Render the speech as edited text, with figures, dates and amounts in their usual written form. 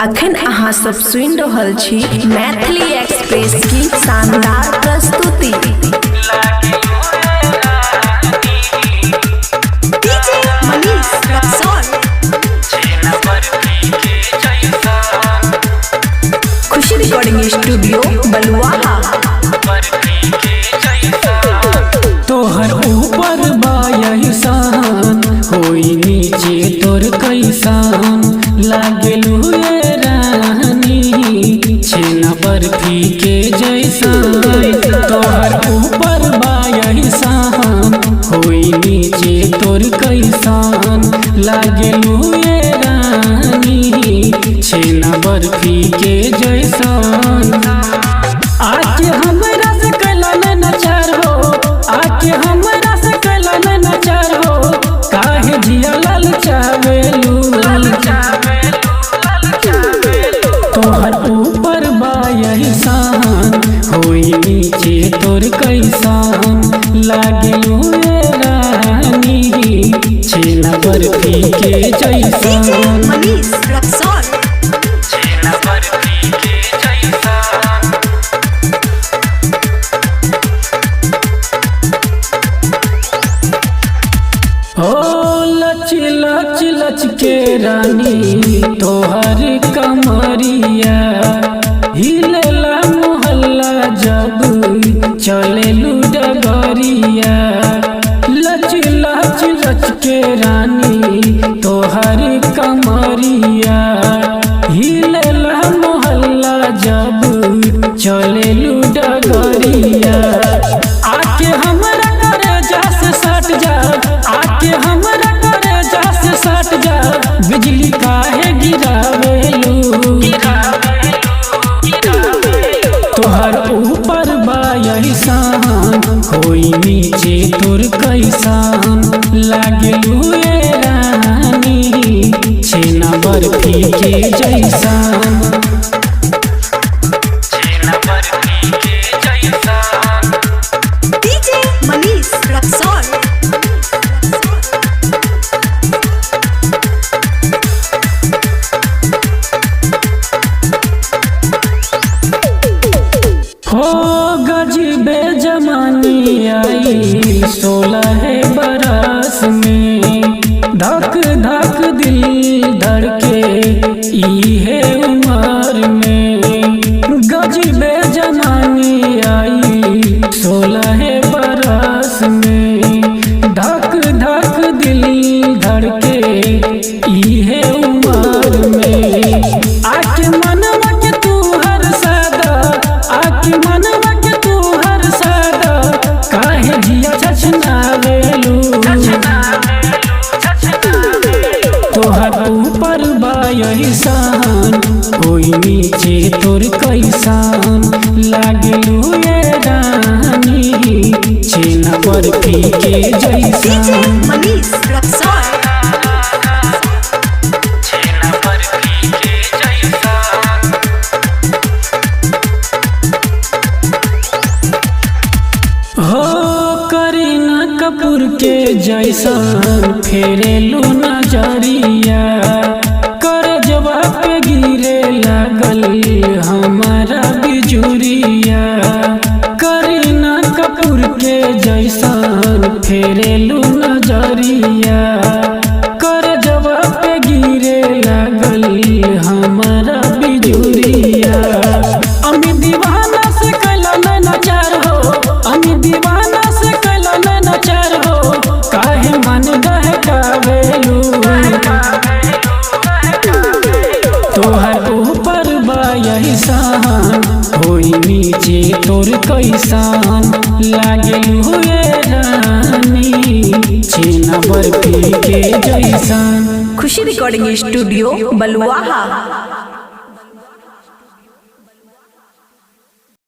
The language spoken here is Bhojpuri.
अखन अहाँ सब सुनि रहल छी मैथिली एक्सप्रेस की शानदार प्रस्तुति। डीजे मनीष रक्सौल, खुशी रिकॉर्डिंग स्टूडियो बलुआहा। तोहर ऊपर बायसान होई नीचे तोर कैसान लागलू ये रानी छेना बर्फी के जैसान। तोहर ऊपर बायसान होई नीचे तोर कैसान लागलू ये रानी छेना बर्फी के जैसान। आके हमरा से कलन नचार हो, आके हमरा से कलन नचार हो, काहे जिया लाल चावेलू। तोहर ऊपर बायसान होई नीचे तोर कैसान लागलू ये रानी छेना बर्फी के डीजे जैसान। मनीष रक्सौल, ओ लच लच लच के रानी तोहर कमरिया हिलेला मोहल्ला जब चलेलू डगरिया। लच लच लच के रानी तोहर कमरिया हिलेला मोहल्ला जब चलेलू डगरिया। आके हमरा करे जास सट जा, आके हमरा करे जास सट जा, बिजली काहे गिरावेलू। तोहर ऊपर बायसान होई नीचे तोर कैसान लागलू ये रानी छेना बर्फी के जैसान। डीजे मनीष रक्सौल, हो गजबे जमानी आई 16 बरस में, धक धक दिल धड़के इहे उम्र में। गजबे जमानी आई 16 बरस में, धक धक दिल धड़के इहे उम्र में। आके मनवा के तू हर सादा, आके मनवा के तू हर सादा, काहे जिया छछनावेलू। तोहर ऊपर बायसान होई नीचे तोर कैसान लागलू ये रानी छेना बर्फी के डीजे जैसान। मनीष रक्सौल, हो करीना कपूर के जैसान फेरेलू नजरिया, कर जवाब पे गिरे लागल हमारा बिजुरिया। करीना कपूर के जैसान फेरेलू नजरिया, कर जवाब पे गिरे लागल हमारा बिजुरिया। अमी दीवाना से कलन नचार हो, अमी दीवाना से कलन नचार हो, काहे मन दहकावेलू। तोहर ऊपर बायसान होई नीचे तोर कैसान लागलू ये रानी छेना बर्फी के जैसान। खुशी रिकॉर्डिंग स्टूडियो बलुआहा।